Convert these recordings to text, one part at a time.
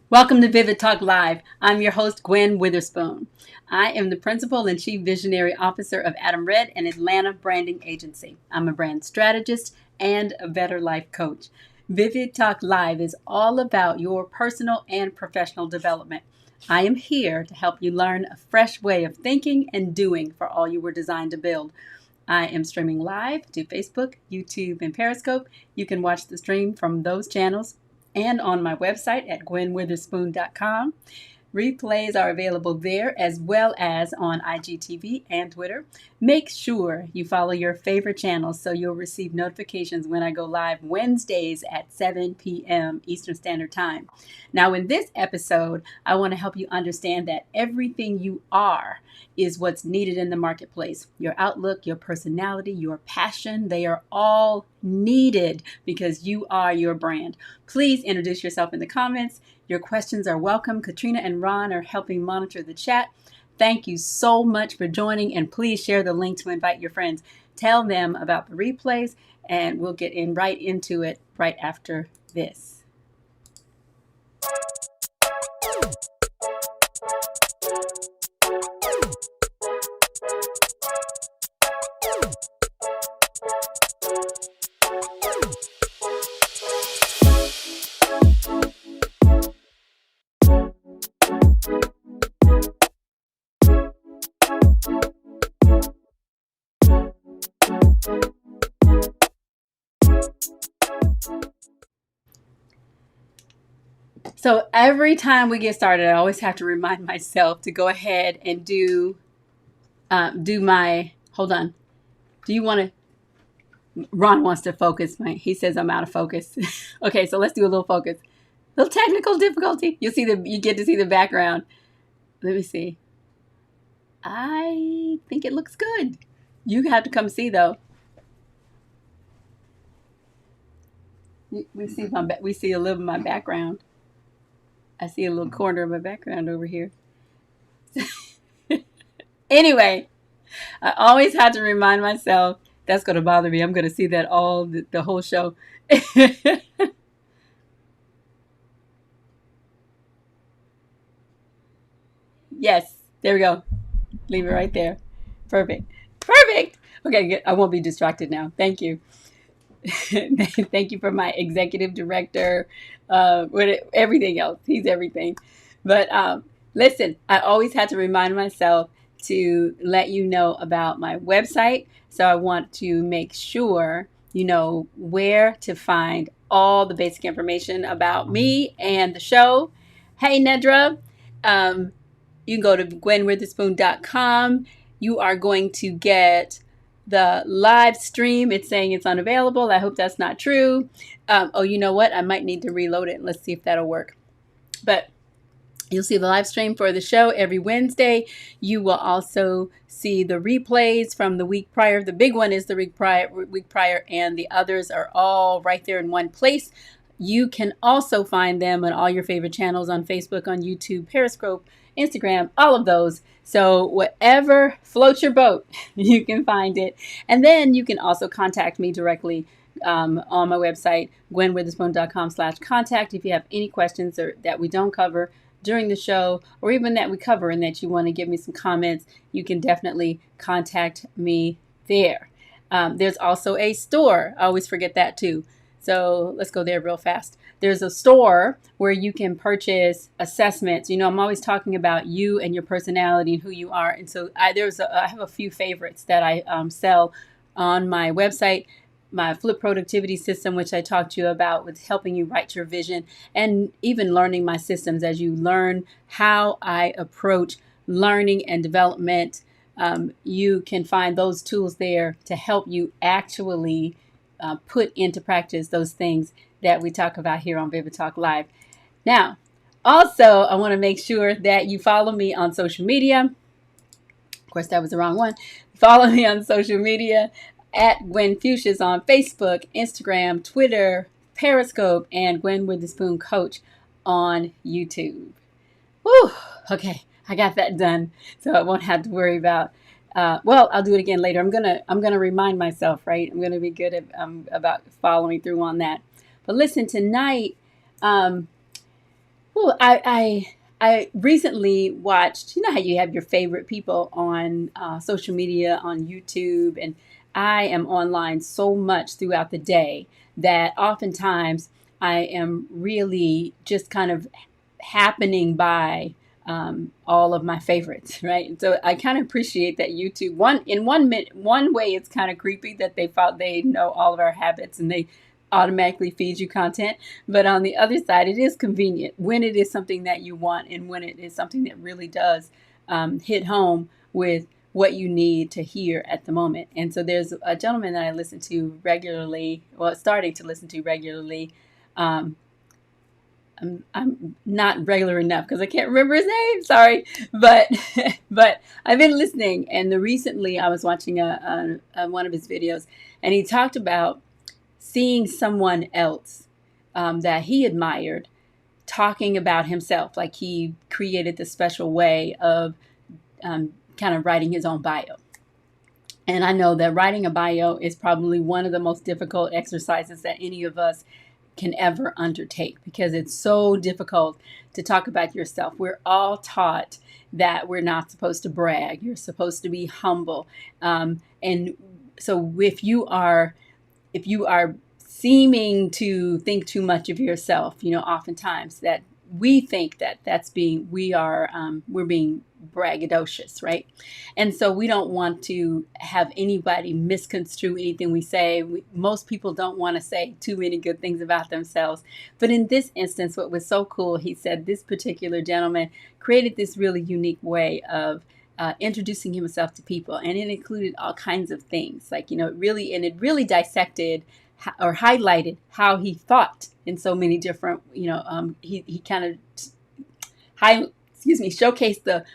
Welcome to Vivid Talk Live. I'm your host, Gwen Witherspoon. I am the Principal and Chief Visionary Officer of Adam Red, an Atlanta branding agency. I'm a brand strategist and a Better Life Coach. Vivid Talk Live is all about your personal and professional development. I am here to help you learn a fresh way of thinking and doing for all you were designed to build. I am streaming live to Facebook, YouTube, and Periscope. You can watch the stream from those channels and on my website at gwenwitherspoon.com. Replays are available there as well as on IGTV and Twitter. Make sure you follow your favorite channels so you'll receive notifications when I go live Wednesdays at 7 p.m. Eastern Standard Time. Now, in this episode, I want to help you understand that everything you are is what's needed in the marketplace. Your outlook, your personality, your passion, they are all needed because you are your brand. Please introduce yourself in the comments. Your questions are welcome. Katrina and Ron are helping monitor the chat. Thank you so much for joining, and please share the link to invite your friends. Tell them about the replays, and we'll get right into it right after this. So every time we get started, I always have to remind myself to go ahead and do my, hold on. Do you want to, Ron wants to focus. He says I'm out of focus. Okay, so let's do a little focus. Little technical difficulty. You get to see the background. Let me see. I think it looks good. You have to come see though. We see a little of my background. I see a little corner of my background over here. Anyway, I always have to remind myself that's going to bother me. I'm going to see that all the whole show. Yes, there we go. Leave it right there. Perfect. Okay, good. I won't be distracted now. Thank you. Thank you for my executive director, with everything else. He's everything. But listen, I always had to remind myself to let you know about my website. So I want to make sure you know where to find all the basic information about me and the show. Hey, Nedra, you can go to gwenwitherspoon.com. You are going to get the live stream. It's saying it's unavailable. I hope that's not true. Oh, you know what? I might need to reload it. Let's see if that'll work. But you'll see the live stream for the show every Wednesday. You will also see the replays from the week prior. The big one is the week prior, and the others are all right there in one place. You can also find them on all your favorite channels on Facebook, on YouTube, Periscope, Instagram, all of those. So whatever floats your boat, you can find it. And then you can also contact me directly on my website, gwenwitherspoon.com/contact. If you have any questions that we don't cover during the show, or even that we cover and that you want to give me some comments, you can definitely contact me there. There's also a store. I always forget that too. So let's go there real fast. There's a store where you can purchase assessments. You know, I'm always talking about you and your personality and who you are. And so I have a few favorites that I sell on my website. My Flip Productivity System, which I talked to you about, with helping you write your vision, and even learning my systems as you learn how I approach learning and development. You can find those tools there to help you actually put into practice those things that we talk about here on Vivid Talk Live. Now, also, I want to make sure that you follow me on social media. Of course, that was the wrong one. Follow me on social media at Gwen Fuchsias on Facebook, Instagram, Twitter, Periscope, and Gwen Witherspoon Coach on YouTube. Whew, okay, I got that done, so I won't have to worry about. Well, I'll do it again later. I'm gonna remind myself, right? I'm gonna be good at, about following through on that. But listen, tonight, I I recently watched, you know how you have your favorite people on social media, on YouTube, and I am online so much throughout the day that oftentimes I am really just kind of happening by all of my favorites, right? And so I kind of appreciate that YouTube. One way, it's kind of creepy that they know all of our habits and they automatically feed you content. But on the other side, it is convenient when it is something that you want and when it is something that really does hit home with what you need to hear at the moment. And so there's a gentleman that I listen to regularly, well, starting to listen to regularly. Um, I'm not regular enough because I can't remember his name. Sorry, but but I've been listening, and recently I was watching one of his videos, and he talked about seeing someone else that he admired talking about himself, like he created this special way of kind of writing his own bio. And I know that writing a bio is probably one of the most difficult exercises that any of us can ever undertake because it's so difficult to talk about yourself. We're all taught that we're not supposed to brag. You're supposed to be humble. And so if you are seeming to think too much of yourself, oftentimes that we think that we're being braggadocious, right? And so we don't want to have anybody misconstrue anything we say. Most people don't want to say too many good things about themselves. But in this instance, what was so cool, he said this particular gentleman created this really unique way of introducing himself to people, and it included all kinds of things, like it really dissected or highlighted how he thought in so many different. He kind of showcased the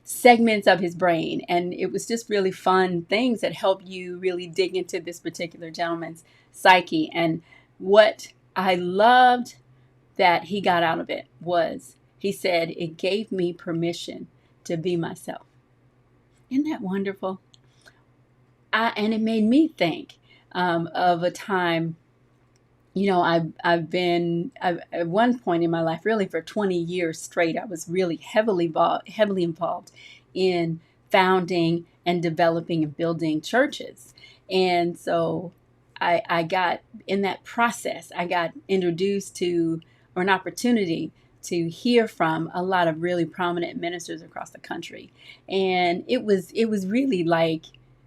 segments of his brain, and it was just really fun things that help you really dig into this particular gentleman's psyche. And what I loved that he got out of it was he said it gave me permission to be myself. Isn't that wonderful? And it made me think of a time. I've been at one point in my life, really for 20 years straight, I was really heavily involved in founding and developing and building churches. And so I got in that process, I got introduced to, or an opportunity to hear from a lot of really prominent ministers across the country. And it was really like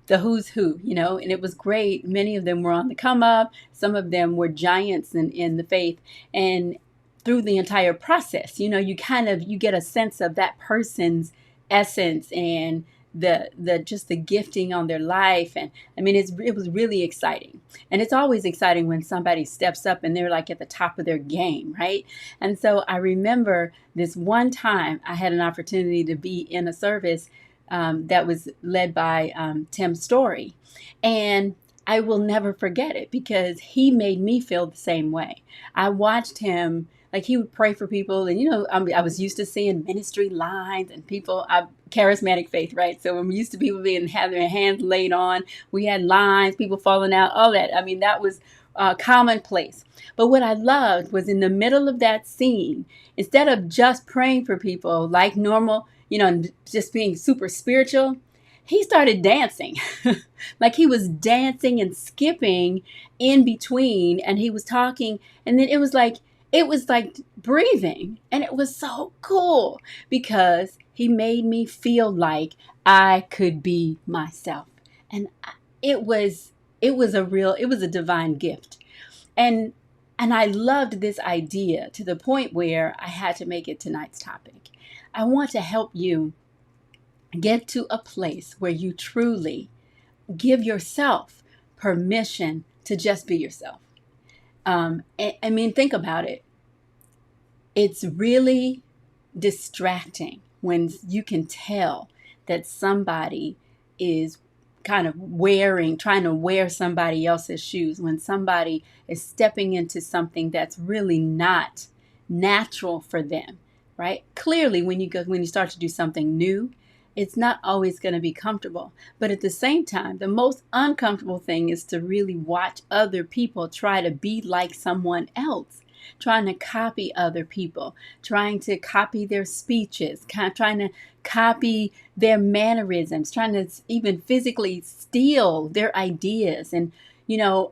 the who's who, and it was great. Many of them were on the come up. Some of them were giants in the faith. And through the entire process, you get a sense of that person's essence and the gifting on their life. And I mean, it was really exciting. And it's always exciting when somebody steps up and they're like at the top of their game, right? And so I remember this one time I had an opportunity to be in a service that was led by Tim Story. And I will never forget it because he made me feel the same way. I watched him, like he would pray for people. And, I was used to seeing ministry lines and people, charismatic faith, right? So I'm used to people having their hands laid on. We had lines, people falling out, all that. I mean, that was commonplace. But what I loved was in the middle of that scene, instead of just praying for people like normal, just being super spiritual, he started dancing. Like he was dancing and skipping in between, and he was talking, and then it was like breathing. And it was so cool because he made me feel like I could be myself. And it was a divine gift. And I loved this idea to the point where I had to make it tonight's topic. I want to help you get to a place where you truly give yourself permission to just be yourself. I mean, think about it. It's really distracting when you can tell that somebody is kind of trying to wear somebody else's shoes, when somebody is stepping into something that's really not natural for them. Right? Clearly, when you start to do something new, it's not always going to be comfortable. But at the same time, the most uncomfortable thing is to really watch other people try to be like someone else. trying to copy other people, trying to copy their speeches, trying to copy their mannerisms, trying to even physically steal their ideas. And, you know,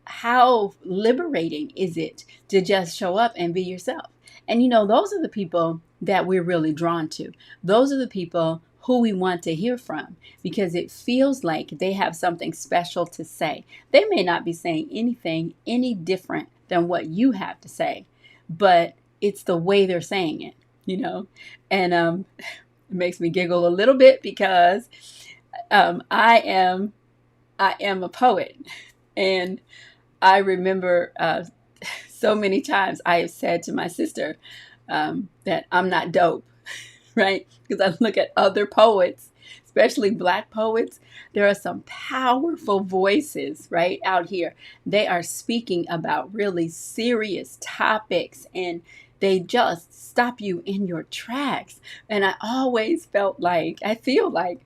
how liberating is it to just show up and be yourself? And, you know, those are the people that we're really drawn to. Those are the people who we want to hear from, because it feels like they have something special to say. They may not be saying anything any different than what you have to say, but it's the way they're saying it, you know? And it makes me giggle a little bit because I am a poet. And I remember so many times I have said to my sister that I'm not dope, right? Because I look at other poets, especially Black poets. There are some powerful voices right out here. They are speaking about really serious topics, and they just stop you in your tracks. And I feel like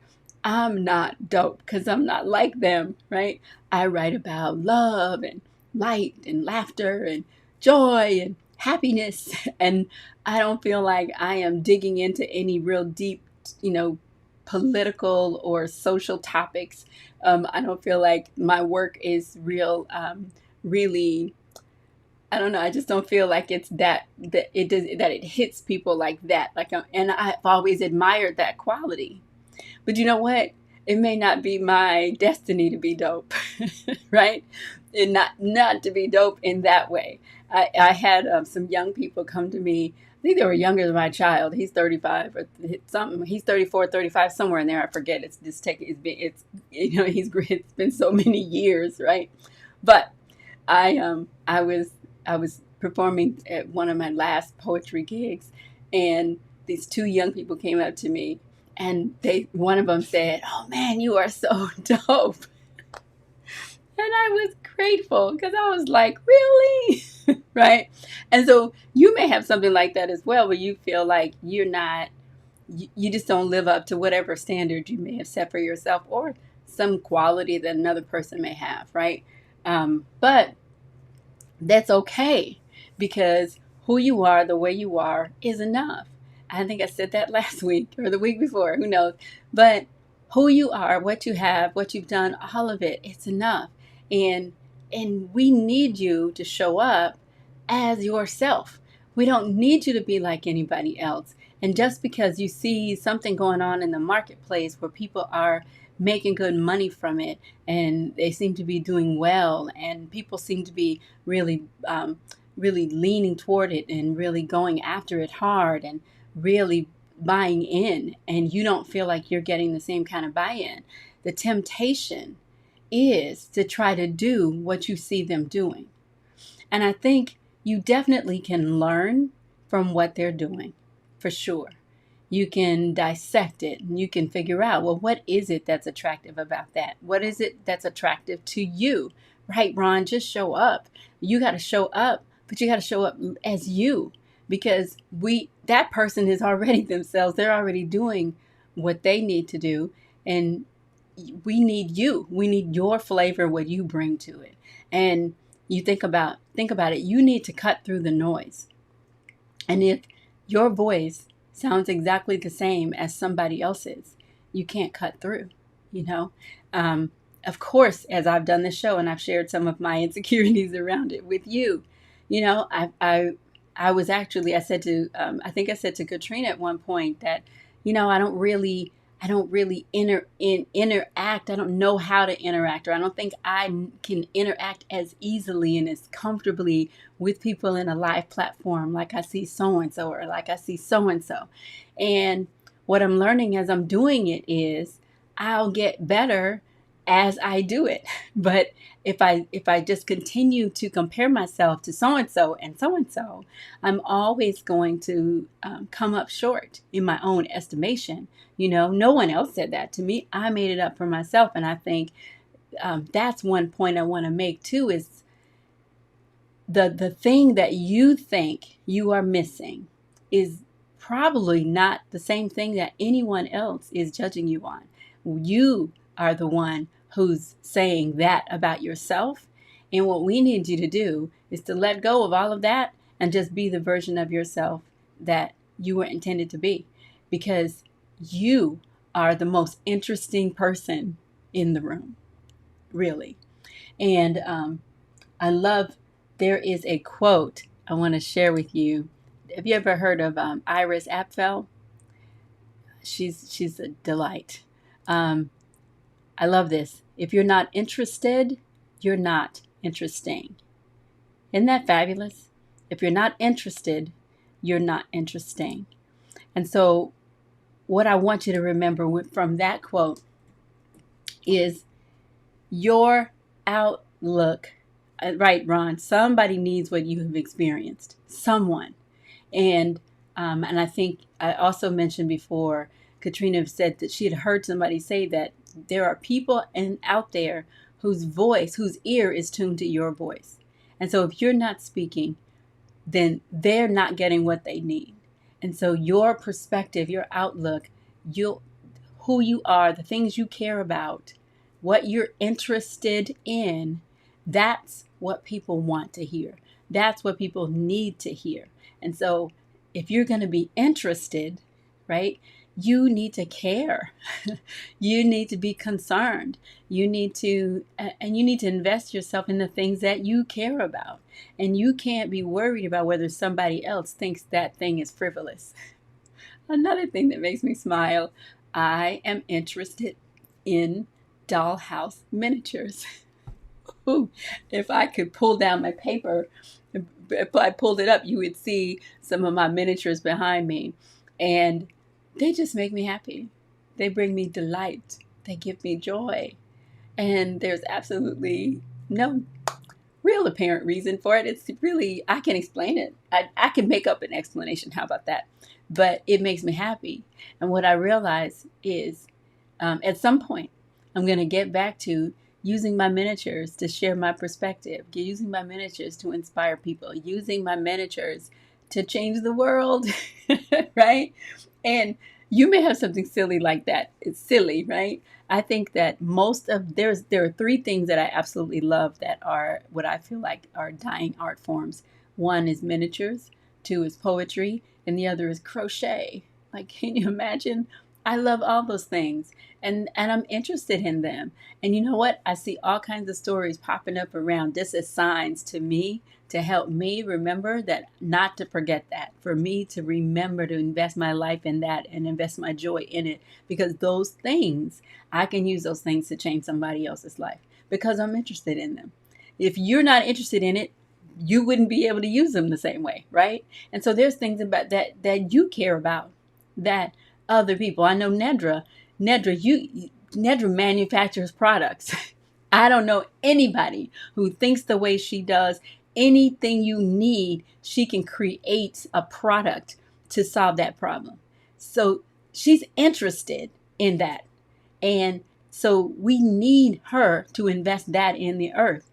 I'm not dope because I'm not like them, right? I write about love and light and laughter and joy and happiness. And I don't feel like I am digging into any real deep, you know, political or social topics. I don't feel like my work is really, I don't know. I just don't feel like it's that it hits people like that. And I've always admired that quality. But you know what? It may not be my destiny to be dope, right? And not to be dope in that way. I had some young people come to me. I think they were younger than my child. He's 35 or something. He's 34, 35, somewhere in there. I forget. It's been so many years, right? But I was performing at one of my last poetry gigs, and these two young people came up to me, and one of them said, "Oh man, you are so dope." And I was grateful because I was like, really? Right? And so you may have something like that as well, where you feel like you just don't live up to whatever standard you may have set for yourself, or some quality that another person may have, right? But that's okay, because who you are, the way you are, is enough. I think I said that last week or the week before, who knows? But who you are, what you have, what you've done, all of it, it's enough. And we need you to show up as yourself. We don't need you to be like anybody else. And just because you see something going on in the marketplace where people are making good money from it, and they seem to be doing well, and people seem to be really leaning toward it and really going after it hard and really buying in, and you don't feel like you're getting the same kind of buy-in, the temptation is to try to do what you see them doing. And I think you definitely can learn from what they're doing, for sure. You can dissect it, and you can figure out, well, what is it that's attractive about that? What is it that's attractive to you? Right, Ron, just show up. You got to show up, but you got to show up as you, because that person is already themselves. They're already doing what they need to do, and we need you. We need your flavor, what you bring to it. And you think about it. You need to cut through the noise. And if your voice sounds exactly the same as somebody else's, you can't cut through, you know? Of course, as I've done this show and I've shared some of my insecurities around it with you, you know, I said to Katrina at one point that, you know, I don't really interact. I don't know how to interact, or I don't think I can interact as easily and as comfortably with people in a live platform like I see so-and-so, or like I see so-and-so. And what I'm learning as I'm doing it is I'll get better as I do it. But if I just continue to compare myself to so-and-so and so-and-so, I'm always going to come up short in my own estimation. You know, no one else said that to me. I made it up for myself. And I think that's one point I want to make too, is the thing that you think you are missing is probably not the same thing that anyone else is judging you on. You are the one who's saying that about yourself. And what we need you to do is to let go of all of that and just be the version of yourself that you were intended to be, because you are the most interesting person in the room, really. And I love, there is a quote I want to share with you. Have you ever heard of Iris Apfel? She's a delight. I love this. If you're not interested, you're not interesting. Isn't that fabulous? If you're not interested, you're not interesting. And so what I want you to remember from that quote is your outlook. Right, Ron, somebody needs what you have experienced. Someone. And I think I also mentioned before, Katrina said that she had heard somebody say that there are people out there whose ear is tuned to your voice. And so if you're not speaking, then they're not getting what they need. And so your perspective, your outlook, who you are, the things you care about, what you're interested in, that's what people want to hear. That's what people need to hear. And so if you're going to be interested, right, you need to care. You need to be concerned. You need to invest yourself in the things that you care about. And you can't be worried about whether somebody else thinks that thing is frivolous. Another thing that makes me smile, I am interested in dollhouse miniatures. Ooh, if I could pull down my paper, if I pulled it up, you would see some of my miniatures behind me. And they just make me happy. They bring me delight. They give me joy. And there's absolutely no real apparent reason for it. It's really, I can explain it. I can make up an explanation. How about that? But it makes me happy. And what I realize is at some point, I'm going to get back to using my miniatures to share my perspective, using my miniatures to inspire people, using my miniatures to change the world, right? And you may have something silly like that. It's silly, right? I think that there are three things that I absolutely love that are what I feel like are dying art forms. One is miniatures, two is poetry, and the other is crochet. Like, can you imagine? I love all those things, and I'm interested in them. And you know what? I see all kinds of stories popping up around this as signs to me to help me remember that, not to forget that, for me to remember to invest my life in that and invest my joy in it, because those things, I can use those things to change somebody else's life because I'm interested in them. If you're not interested in it, you wouldn't be able to use them the same way, right? And so there's things about that you care about that other people. I know Nedra manufactures products. I don't know anybody who thinks the way she does. Anything you need, she can create a product to solve that problem. So she's interested in that. And so we need her to invest that in the earth.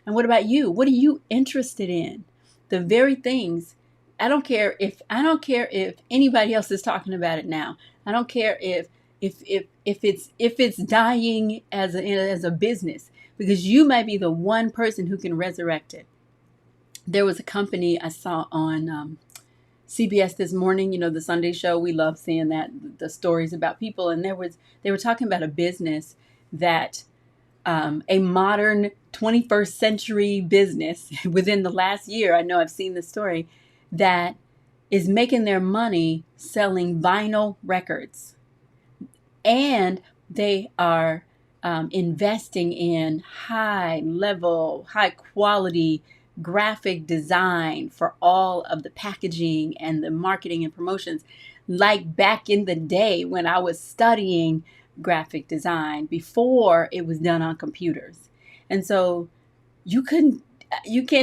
And what about you? What are you interested in? The very things. I don't care if anybody else is talking about it now. I don't care if it's dying as a business, because you might be the one person who can resurrect it. There was a company I saw on CBS this morning, the Sunday show. We love seeing the stories about people. And they were talking about a business that a modern 21st century business within the last year, I know I've seen the story, that is making their money selling vinyl records. And they are investing in high quality graphic design for all of the packaging and the marketing and promotions, like back in the day when I was studying graphic design before it was done on computers. And so you can't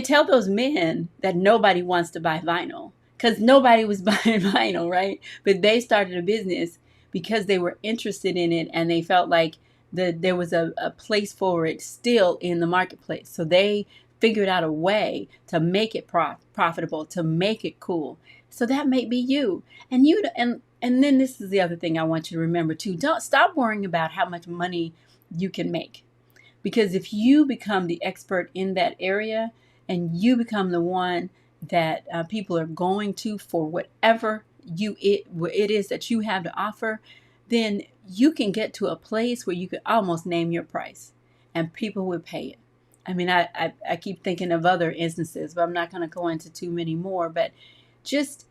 tell those men that nobody wants to buy vinyl, because nobody was buying vinyl, right? But they started a business because they were interested in it, and they felt like there was a place for it still in the marketplace. So they figured out a way to make it profitable, to make it cool. So that may be you. And then this is the other thing I want you to remember too. Don't stop worrying about how much money you can make. Because if you become the expert in that area, and you become the one that people are going to for whatever it is that you have to offer, then you can get to a place where you could almost name your price and people would pay it. I mean, I keep thinking of other instances, but I'm not going to go into too many more. But just,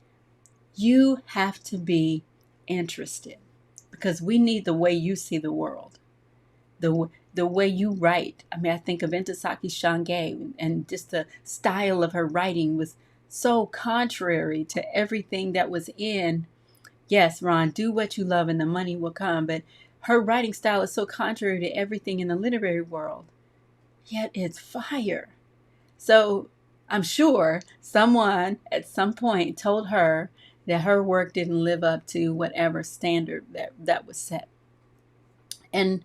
you have to be interested, because we need the way you see the world, the way you write. I mean, I think of Intisaki Shange, and just the style of her writing was so contrary to everything that was in. Yes, Ron, do what you love and the money will come. But her writing style is so contrary to everything in the literary world. Yet it's fire. So I'm sure someone at some point told her that her work didn't live up to whatever standard that was set. And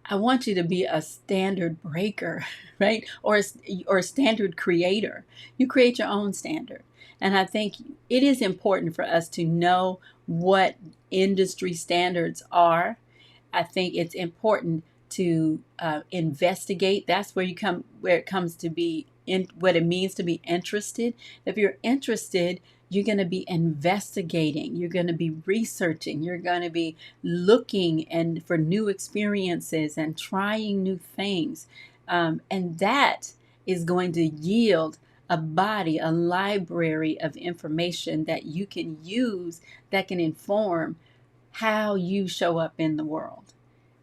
I want you to be a standard breaker, right? Or a standard creator. You create your own standard. And I think it is important for us to know what industry standards are. I think it's important to investigate. That's where it comes to be in what it means to be interested. If you're interested, you're going to be investigating, you're going to be researching, you're going to be looking and for new experiences and trying new things. And that is going to yield a body, a library of information that you can use, that can inform how you show up in the world.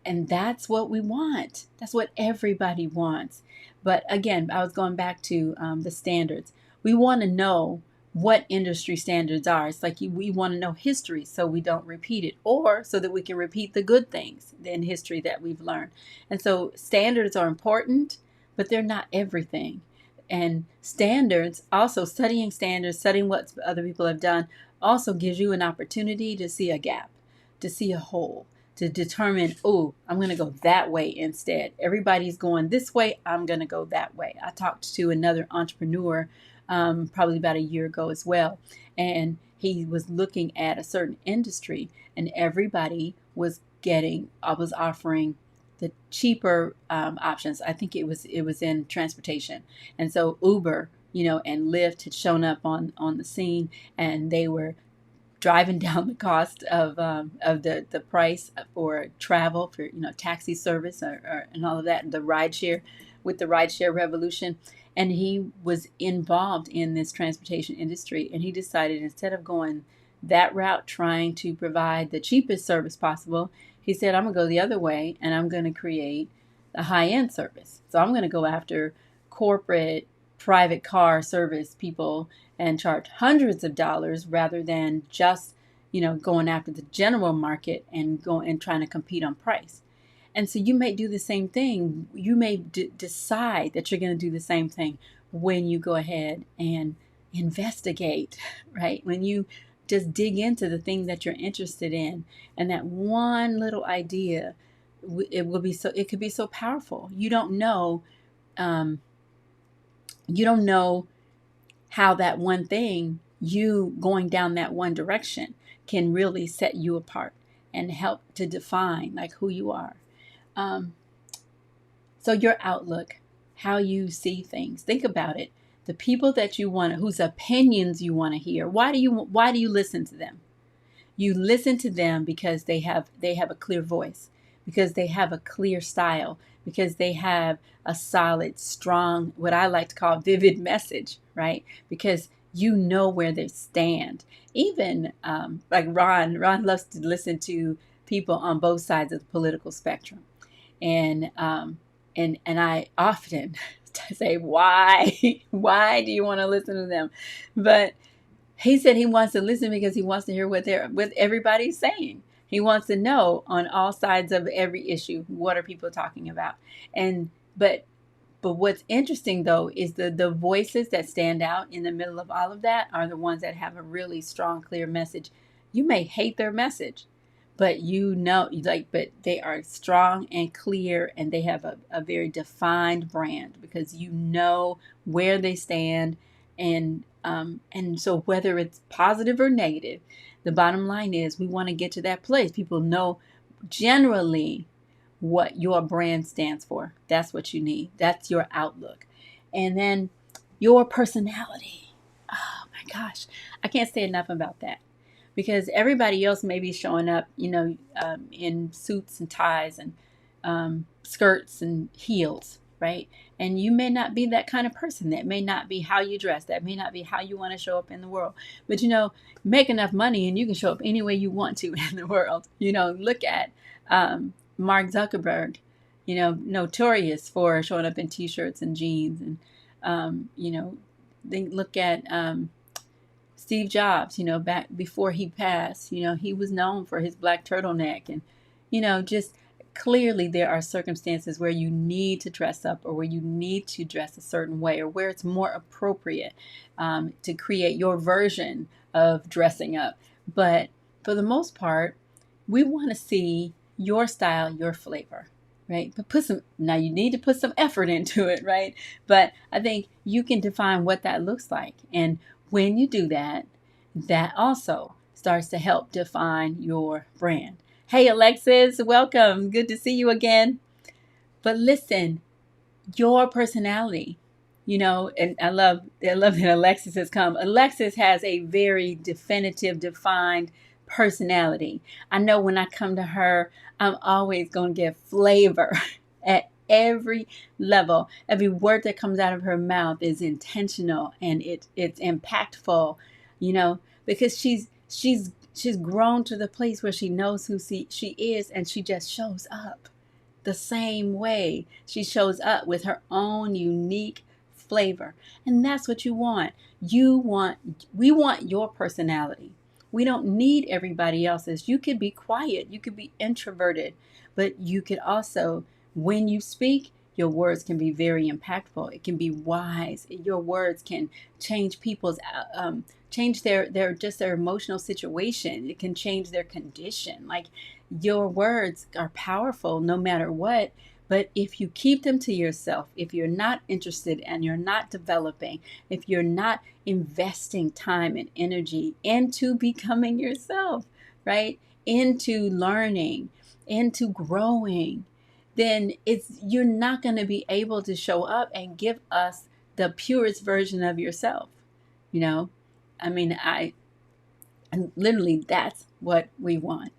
And that's what we want. That's what everybody wants. But again, I was going back to the standards. We want to know what industry standards are. It's like we want to know history so we don't repeat it, or so that we can repeat the good things in history that we've learned. And so standards are important, but they're not everything. And standards, also studying standards, studying what other people have done, also gives you an opportunity to see a gap, to see a hole, to determine, oh, I'm going to go that way instead. Everybody's going this way, I'm going to go that way. I talked to another entrepreneur probably about a year ago as well, and he was looking at a certain industry, and everybody was offering the cheaper options. I think it was in transportation, and so Uber, and Lyft had shown up on the scene, and they were driving down the cost of the price for travel, for taxi service and all of that, the rideshare, with the rideshare revolution. And he was involved in this transportation industry, and he decided, instead of going that route, trying to provide the cheapest service possible, he said, I'm going to go the other way, and I'm going to create a high-end service. So I'm going to go after corporate private car service people and charge hundreds of dollars, rather than just going after the general market and trying to compete on price. And so you may do the same thing. You may decide that you're going to do the same thing when you go ahead and investigate, right? When you just dig into the thing that you're interested in, and that one little idea, it could be so powerful. You don't know how that one thing, you going down that one direction, can really set you apart and help to define like who you are. So your outlook, how you see things, think about it. The people that you want, whose opinions you want to hear, why do you listen to them? You listen to them because they have a clear voice, because they have a clear style, because they have a solid, strong, what I like to call vivid message, right? Because you know where they stand. Even like Ron loves to listen to people on both sides of the political spectrum. And I often say, why do you want to listen to them? But he said he wants to listen because he wants to hear what everybody's saying. He wants to know on all sides of every issue, what are people talking about? But what's interesting though is the voices that stand out in the middle of all of that are the ones that have a really strong, clear message. You may hate their message, but but they are strong and clear, and they have a very defined brand, because you know where they stand. And so whether it's positive or negative, the bottom line is we want to get to that place. People know generally what your brand stands for. That's what you need. That's your outlook. And then your personality. Oh my gosh, I can't say enough about that, because everybody else may be showing up, in suits and ties and skirts and heels, right? And you may not be that kind of person. That may not be how you dress. That may not be how you want to show up in the world. But make enough money and you can show up any way you want to in the world. Look at Mark Zuckerberg, notorious for showing up in t-shirts and jeans. And they look at Steve Jobs, back before he passed, he was known for his black turtleneck. And, just clearly there are circumstances where you need to dress up, or where you need to dress a certain way, or where it's more appropriate to create your version of dressing up. But for the most part, we want to see your style, your flavor, right? But now you need to put some effort into it, right? But I think you can define what that looks like. And when you do that, that also starts to help define your brand. Hey, Alexis, welcome. Good to see you again. But listen, your personality, and I love that Alexis has come. Alexis has a very definitive, defined personality. I know when I come to her, I'm always going to get flavor at every level. Every word that comes out of her mouth is intentional, and it's impactful, because she's grown to the place where she knows who she is, and she just shows up the same way. She shows up with her own unique flavor. And that's what you want. We want your personality. We don't need everybody else's. You could be quiet, you could be introverted, but you could also, when you speak, your words can be very impactful. It can be wise. Your words can change people's change their emotional situation. It can change their condition. Like, your words are powerful no matter what. But if you keep them to yourself, if you're not interested and you're not developing, if you're not investing time and energy into becoming yourself, right? Into learning, into growing, then you're not going to be able to show up and give us the purest version of yourself. And literally, that's what we want.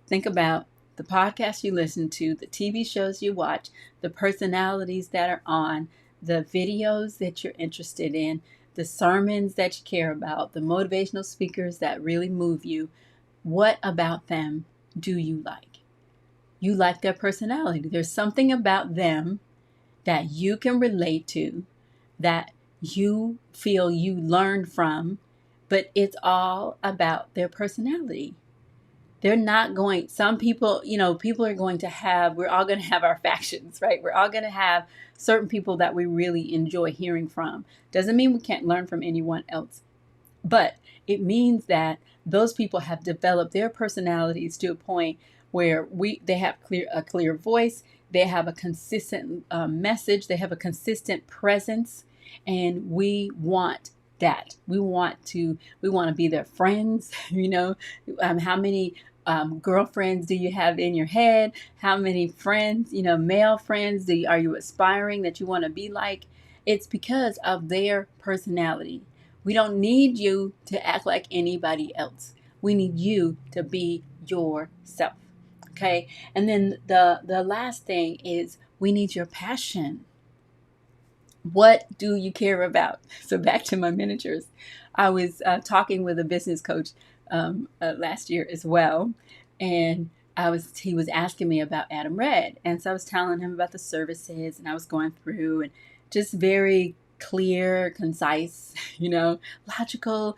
Think about the podcasts you listen to, the TV shows you watch, the personalities that are on, the videos that you're interested in, the sermons that you care about, the motivational speakers that really move you. What about them do you like? You like their personality. There's something about them that you can relate to, that you feel you learned from, but it's all about their personality. They're not going, some people, people are going to have, we're all going to have our factions, right? We're all going to have certain people that we really enjoy hearing from. Doesn't mean we can't learn from anyone else, but it means that those people have developed their personalities to a point where they have a clear voice, they have a consistent message, they have a consistent presence, and we want that. We want to be their friends. How many girlfriends do you have in your head? How many friends, male friends are you aspiring that you want to be like? It's because of their personality. We don't need you to act like anybody else. We need you to be yourself. Okay. And then the last thing is, we need your passion. What do you care about? So back to my miniatures. I was talking with a business coach last year as well. And he was asking me about Adam Red. And so I was telling him about the services, and I was going through, and just very clear, concise, logical,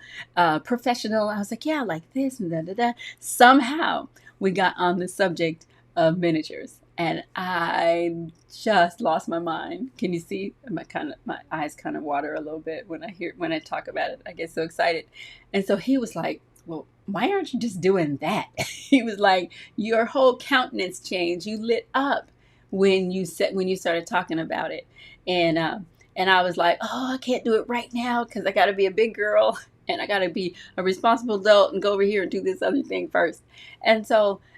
professional. I was like, yeah, like this and da da da. Somehow we got on the subject of miniatures, and I just lost my mind. Can you see my eyes kind of water a little bit when I talk about it? I get so excited. And so he was like, well, why aren't you just doing that? He was like, your whole countenance changed. You lit up when you started talking about it. And I was like, oh, I can't do it right now because I got to be a big girl and I got to be a responsible adult and go over here and do this other thing first. And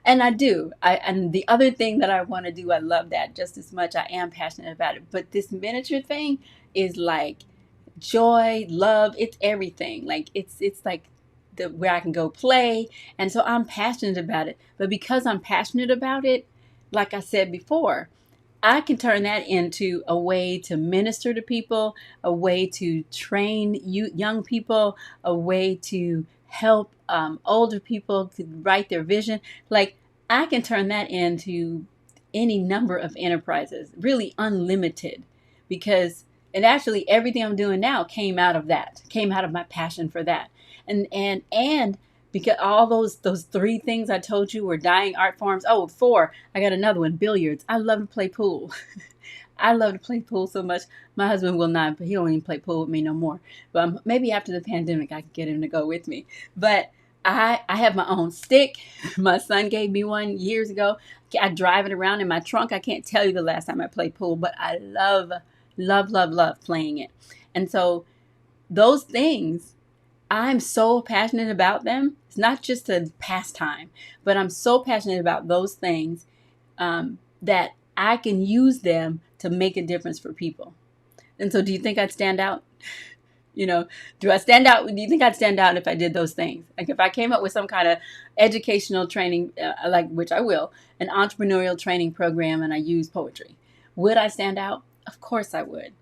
I do. And the other thing that I want to do, I love that just as much. I am passionate about it. But this miniature thing is like, joy, love, it's everything. Like it's like the where I can go play. And so I'm passionate about it. But because I'm passionate about it, like I said before, I can turn that into a way to minister to people, a way to train young people, a way to help older people to write their vision. Like I can turn that into any number of enterprises, really unlimited, because and actually everything I'm doing now came out of that, came out of my passion for that, and because all those three things I told you were dying art forms. Oh, four. I got another one, billiards. I love to play pool. I love to play pool so much. My husband will not, but he don't even play pool with me no more. But maybe after the pandemic, I can get him to go with me. But I have my own stick. My son gave me one years ago. I drive it around in my trunk. I can't tell you the last time I played pool, but I love, love, love, love playing it. And so those things, I'm so passionate about them. It's not just a pastime, but I'm so passionate about those things that I can use them to make a difference for people. And so, do you think I'd stand out? You know, do I stand out? Do you think I'd stand out if I did those things? Like if I came up with some kind of educational training, like which I will, an entrepreneurial training program, and I use poetry, would I stand out? Of course I would.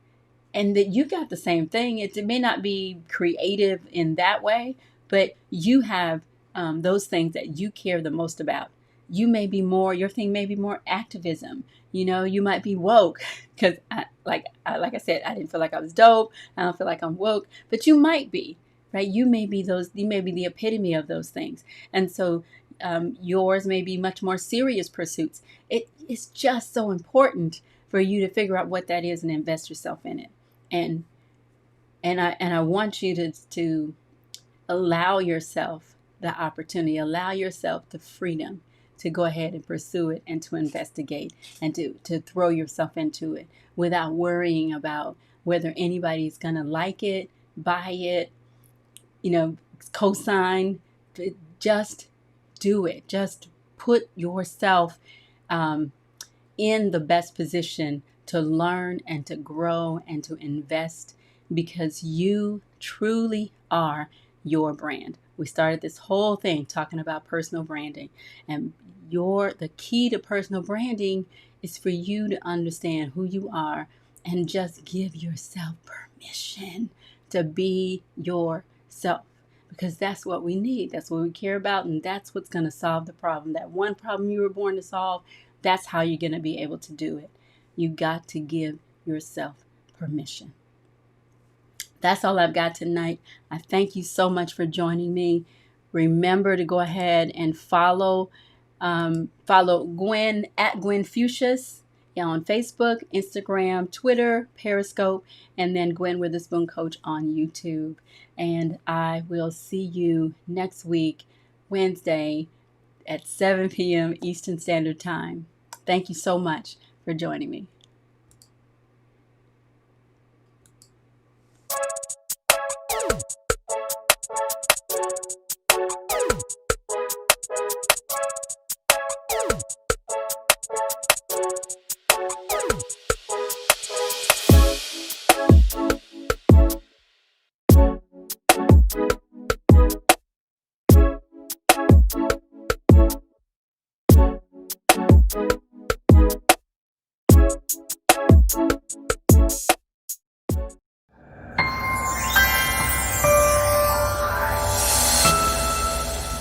And that you got the same thing. It may not be creative in that way, but you have those things that you care the most about. You may be more, your thing may be more activism. You know, you might be woke because, like I said, I didn't feel like I was dope. I don't feel like I'm woke, but you might be, right? You may be those. You may be the epitome of those things, and so yours may be much more serious pursuits. It's just so important for you to figure out what that is and invest yourself in it. And I want you to allow yourself the opportunity, allow yourself the freedom to go ahead and pursue it and to investigate and to throw yourself into it without worrying about whether anybody's going to like it, buy it, co-sign. Just do it. Just put yourself in the best position to learn and to grow and to invest, because you truly are your brand. We started this whole thing talking about personal branding, and the key to personal branding is for you to understand who you are and just give yourself permission to be yourself, because that's what we need. That's what we care about, and that's what's going to solve the problem. That one problem you were born to solve, that's how you're going to be able to do it. You got to give yourself permission. That's all I've got tonight. I thank you so much for joining me. Remember to go ahead and follow Gwen at Gwen Fuchsias on Facebook, Instagram, Twitter, Periscope, and then Gwen Witherspoon Coach on YouTube. And I will see you next week, Wednesday at 7 p.m. Eastern Standard Time. Thank you so much for joining me.